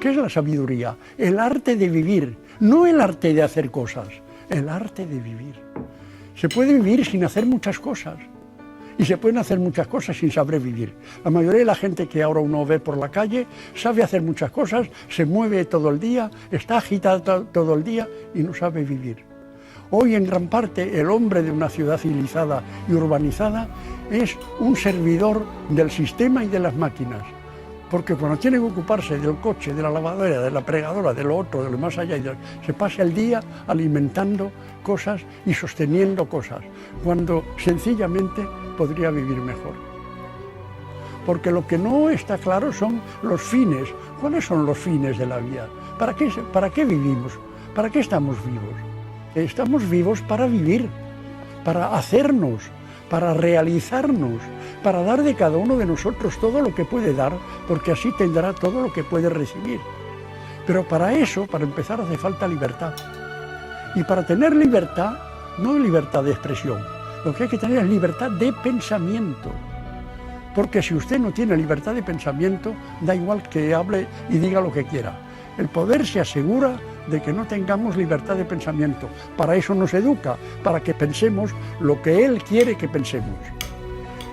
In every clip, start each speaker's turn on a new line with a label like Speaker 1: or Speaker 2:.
Speaker 1: ¿Qué es la sabiduría? El arte de vivir, no el arte de hacer cosas, el arte de vivir. Se puede vivir sin hacer muchas cosas y se pueden hacer muchas cosas sin saber vivir. La mayoría de la gente que ahora uno ve por la calle sabe hacer muchas cosas, se mueve todo el día, está agitada todo el día y no sabe vivir. Hoy en gran parte el hombre de una ciudad civilizada y urbanizada es un servidor del sistema y de las máquinas. Porque cuando tiene que ocuparse del coche, de la lavadora, de la fregadora, de lo otro, de lo más allá, se pasa el día alimentando cosas y sosteniendo cosas, cuando sencillamente podría vivir mejor. Porque lo que no está claro son los fines. ¿Cuáles son los fines de la vida? ¿Para qué vivimos? ¿Para qué estamos vivos? Estamos vivos para vivir, para hacernos, para realizarnos, para dar de cada uno de nosotros todo lo que puede dar, porque así tendrá todo lo que puede recibir. Pero para eso, para empezar, hace falta libertad. Y para tener libertad, no libertad de expresión, lo que hay que tener es libertad de pensamiento. Porque si usted no tiene libertad de pensamiento, da igual que hable y diga lo que quiera. El poder se asegura de que no tengamos libertad de pensamiento. Para eso nos educa, para que pensemos lo que él quiere que pensemos.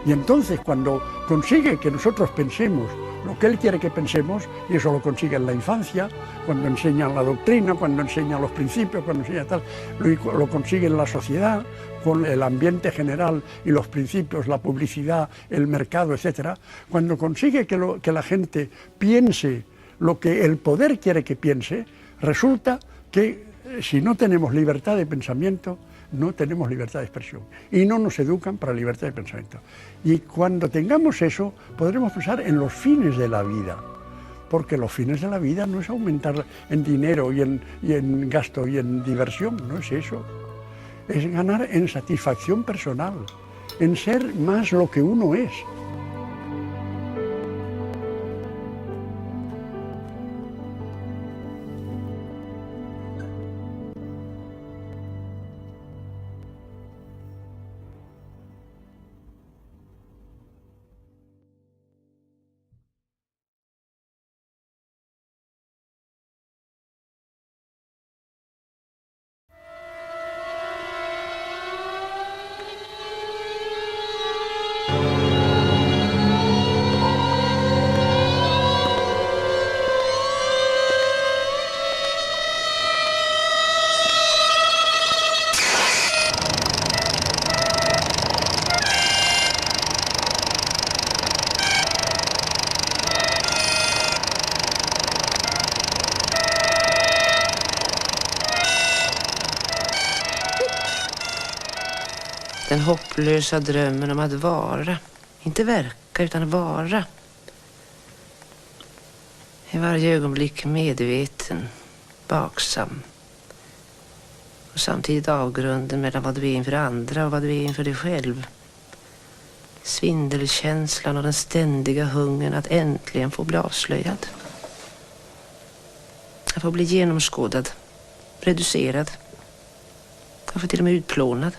Speaker 1: Y entonces cuando consigue que nosotros pensemos lo que él quiere que pensemos, y eso lo consigue en la infancia, cuando enseñan la doctrina, cuando enseñan los principios, cuando enseñan tal, lo consigue en la sociedad, con el ambiente general y los principios, la publicidad, el mercado, etc. Cuando consigue que la gente piense lo que el poder quiere que piense, resulta que si no tenemos libertad de pensamiento, no tenemos libertad de expresión y no nos educan para libertad de pensamiento. Y cuando tengamos eso, podremos pensar en los fines de la vida, porque los fines de la vida no es aumentar en dinero y en gasto y en diversión, no es eso. Es ganar en satisfacción personal, en ser más lo que uno es.
Speaker 2: Den hopplösa drömmen om att vara, inte verka utan vara. I varje ögonblick medveten, vaksam. Och samtidigt avgrunden mellan vad du är inför andra och vad du är inför dig själv. Svindelkänslan och den ständiga hungern att äntligen få bli avslöjad. Att få bli genomskådad, reducerad. Kanske till och med utplånad.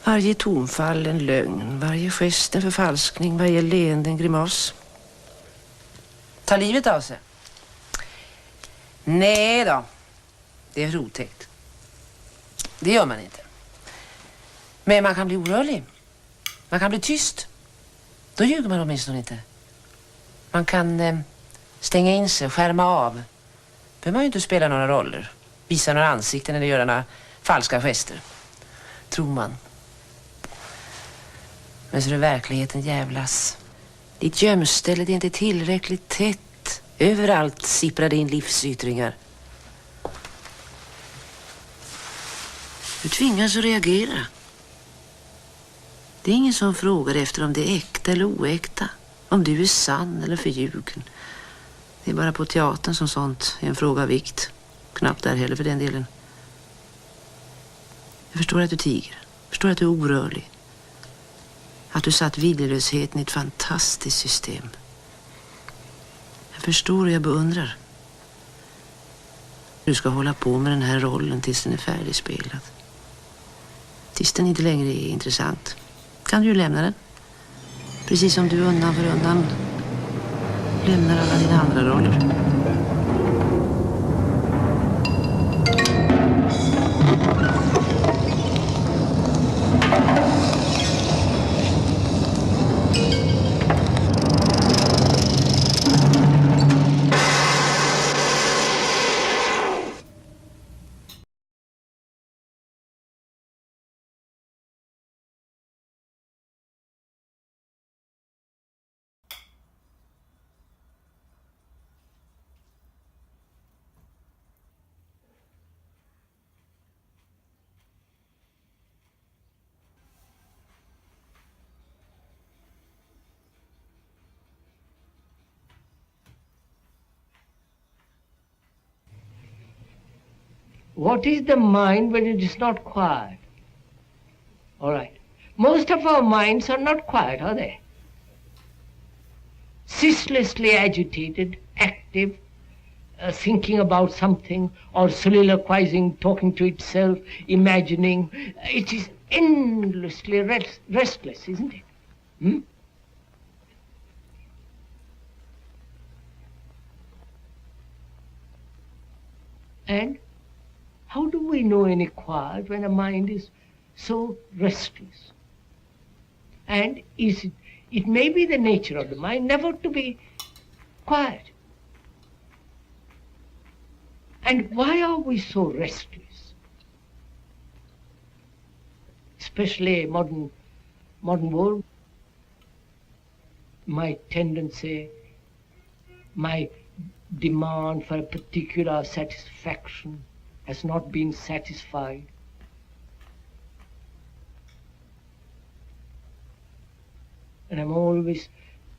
Speaker 2: Varje tonfall en lögn, varje gest en förfalskning, varje leende en grimas. Ta livet av sig? Nej då, det är otäckt. Det gör man inte. Men man kan bli orörlig. Man kan bli tyst. Då ljuger man åtminstone inte. Man kan stänga in sig, skärma av. Behöver man ju inte spela några roller. Visa några ansikten eller göra några falska gester. Tror man. Men så är verkligheten jävlas. Ditt gömställe är inte tillräckligt tätt. Överallt sipprar det in livsyttringar. Du tvingas att reagera. Det är ingen som frågar efter om det är äkta eller oäkta. Om du är sann eller förljugen. Det är bara på teatern som sånt är en fråga av vikt. Knappt där heller för den delen. Jag förstår att du tiger. Jag förstår att du är orörlig. Att du satt viljelösheten i ett fantastiskt system. Jag förstår och jag beundrar. Du ska hålla på med den här rollen tills den är färdigspelad. Tills den inte längre är intressant. Kan du ju lämna den. Precis som du undan för undan lämnar alla dina andra roller.
Speaker 3: What is the mind when it is not quiet? All right. Most of our minds are not quiet, are they? Ceaselessly agitated, active, thinking about something, or soliloquizing, talking to itself, imagining. It is endlessly restless, isn't it? Hmm? And how do we know any quiet when a mind is so restless? And it may be the nature of the mind never to be quiet. And why are we so restless? Especially modern world. My tendency, my demand for a particular satisfaction has not been satisfied. And I'm always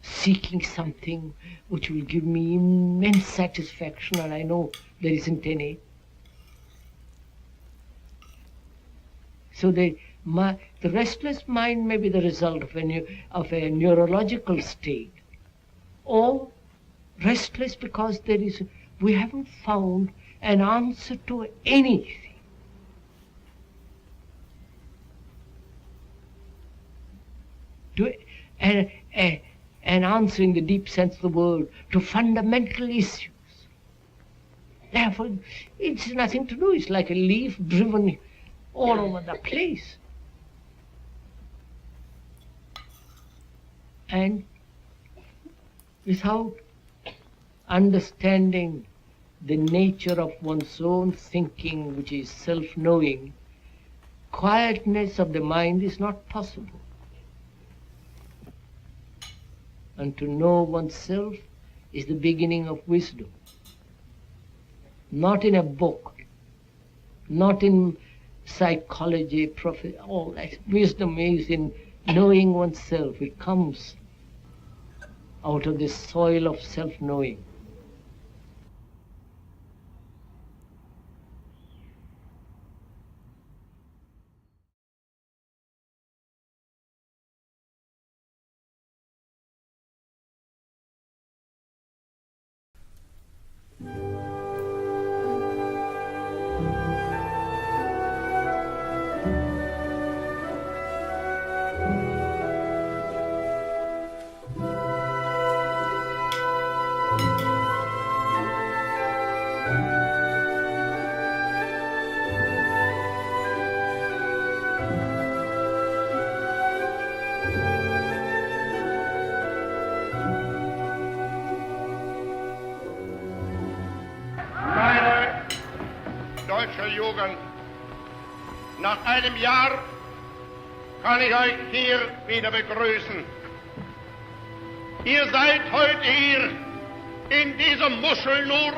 Speaker 3: seeking something which will give me immense satisfaction, and I know there isn't any. So the restless mind may be the result of a neurological state, or restless because we haven't found an answer to anything. An answer in the deep sense of the word to fundamental issues. Therefore, it's nothing to do. It's like a leaf driven all over the place. And without understanding the nature of one's own thinking, which is self-knowing, quietness of the mind is not possible. And to know oneself is the beginning of wisdom. Not in a book, not in psychology, all that. Wisdom is in knowing oneself. It comes out of the soil of self-knowing.
Speaker 4: Jugend. Nach einem Jahr kann ich euch hier wieder begrüßen. Ihr seid heute hier in dieser Muschel nur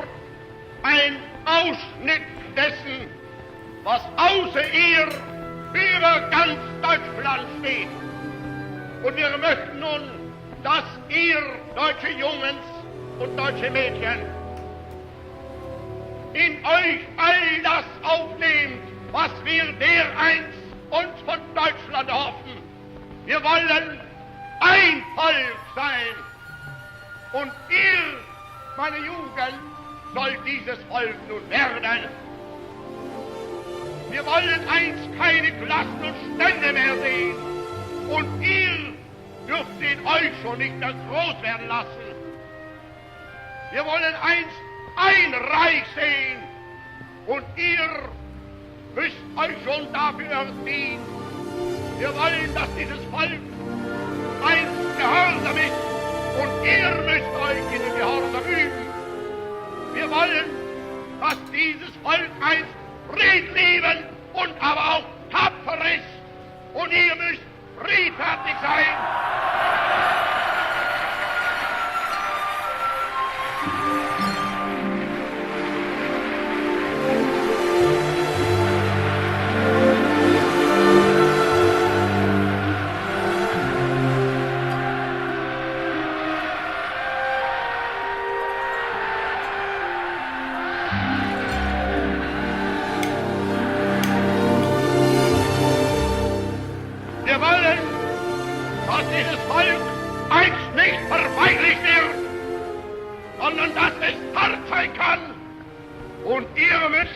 Speaker 4: ein Ausschnitt dessen, was außer ihr über ganz Deutschland steht. Und wir möchten nun, dass ihr, deutsche Jungens und deutsche Mädchen, in euch all das aufnehmt, was wir dereinst uns von Deutschland hoffen. Wir wollen ein Volk sein. Und ihr, meine Jugend, sollt dieses Volk nun werden. Wir wollen einst keine Klassen und Stände mehr sehen. Und ihr dürft in euch schon nicht mehr groß werden lassen. Wir wollen einst ein Reich sehen und ihr müsst euch schon dafür erziehen. Wir wollen, dass dieses Volk einst gehorsam ist und ihr müsst euch in den Gehorsam üben. Wir wollen, dass dieses Volk einst friedliebend und aber auch tapfer ist und ihr müsst friedfertig sein. Wir wollen, dass dieses Volk einst nicht verweichlicht wird, sondern dass es hart sein kann. Und ihr müsst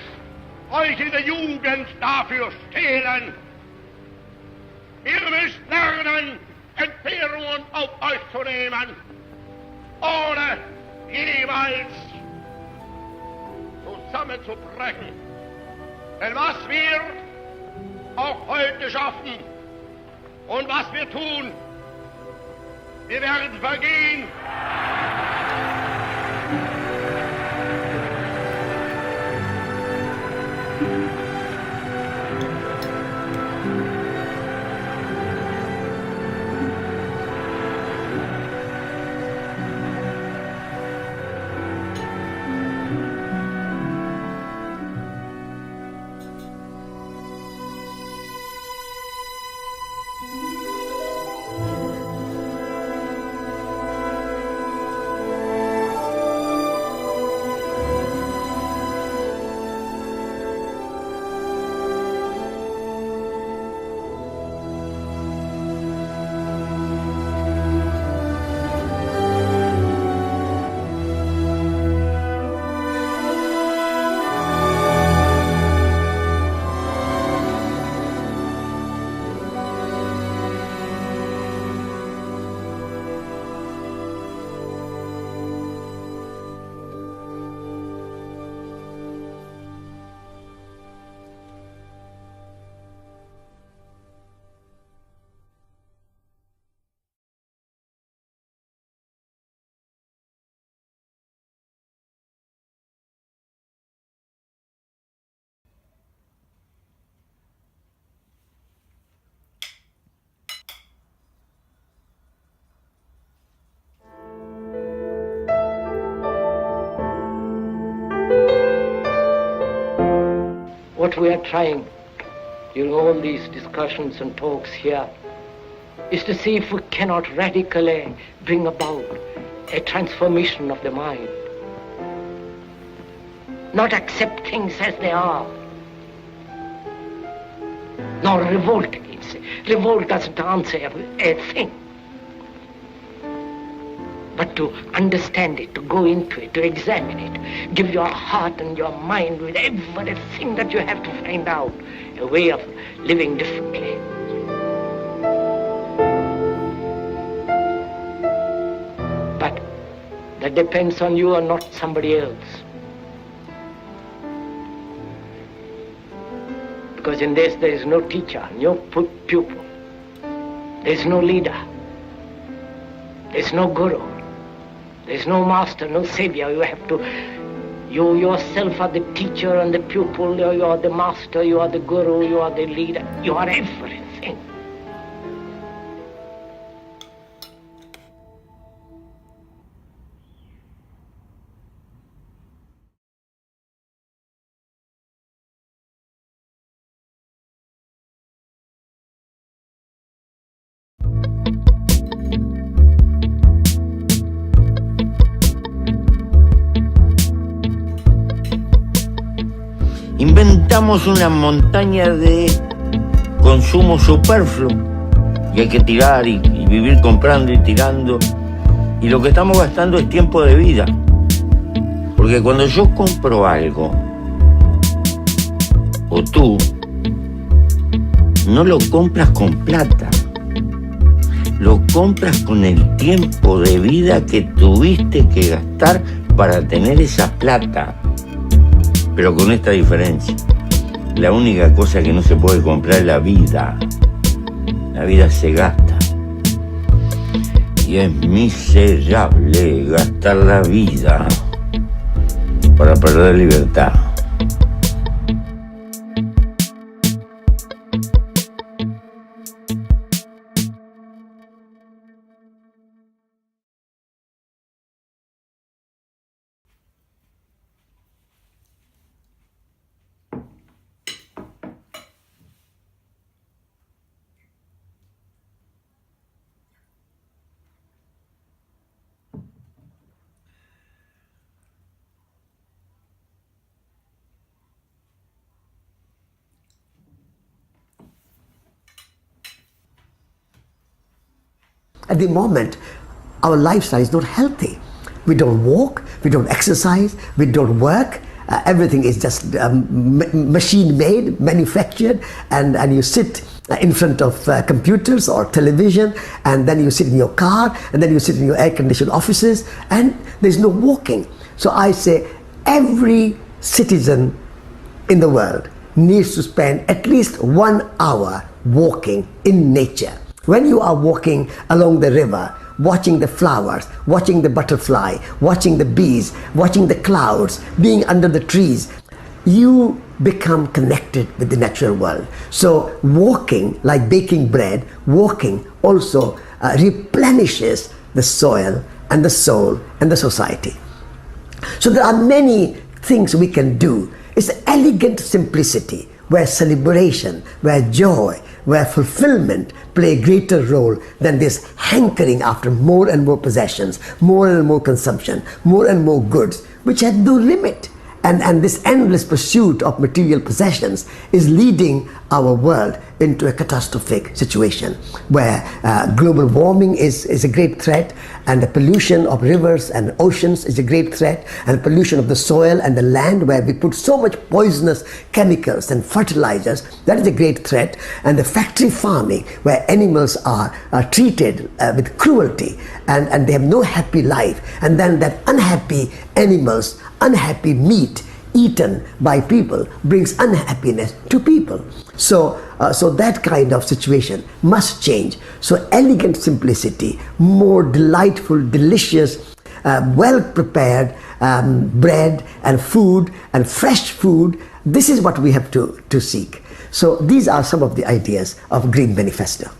Speaker 4: euch in der Jugend dafür stehlen. Ihr müsst lernen, Entbehrungen auf euch zu nehmen, ohne jemals zusammenzubrechen. Denn was wir auch heute schaffen und was wir tun, wir werden vergehen.
Speaker 3: What we are trying during all these discussions and talks here is to see if we cannot radically bring about a transformation of the mind. Not accept things as they are, nor revolt against it. Revolt doesn't answer a thing. But to understand it, to go into it, to examine it, give your heart and your mind with everything that you have to find out, a way of living differently. But that depends on you and not somebody else. Because in this there is no teacher, no pupil, there is no leader, there is no guru. There's no master, no savior. You yourself are the teacher and the pupil, you are the master, you are the guru, you are the leader, you are everything.
Speaker 5: Inventamos una montaña de consumo superfluo y hay que tirar y vivir comprando y tirando, y lo que estamos gastando es tiempo de vida, porque cuando yo compro algo o tú no lo compras con plata, lo compras con el tiempo de vida que tuviste que gastar para tener esa plata, pero con esta diferencia. La única cosa que no se puede comprar es la vida. La vida se gasta. Y es miserable gastar la vida para perder libertad.
Speaker 6: At the moment, our lifestyle is not healthy. We don't walk, we don't exercise, we don't work. Everything is just machine-made, manufactured, and you sit in front of computers or television, and then you sit in your car, and then you sit in your air-conditioned offices, and there's no walking. So I say every citizen in the world needs to spend at least 1 hour walking in nature. When you are walking along the river, watching the flowers, watching the butterfly, watching the bees, watching the clouds, being under the trees, you become connected with the natural world. So walking, like baking bread, walking also replenishes the soil and the soul and the society. So there are many things we can do. It's elegant simplicity, where celebration, where joy, where fulfillment play a greater role than this hankering after more and more possessions, more and more consumption, more and more goods, which had no limit. And this endless pursuit of material possessions is leading our world into a catastrophic situation where global warming is a great threat, and the pollution of rivers and oceans is a great threat, and the pollution of the soil and the land where we put so much poisonous chemicals and fertilizers, that is a great threat, and the factory farming where animals are treated with cruelty and they have no happy life, and then that unhappy animals, unhappy meat eaten by people brings unhappiness to people. So that kind of situation must change. So elegant simplicity, more delightful, delicious, well prepared bread and food and fresh food, this is what we have to seek. So these are some of the ideas of Green Manifesto.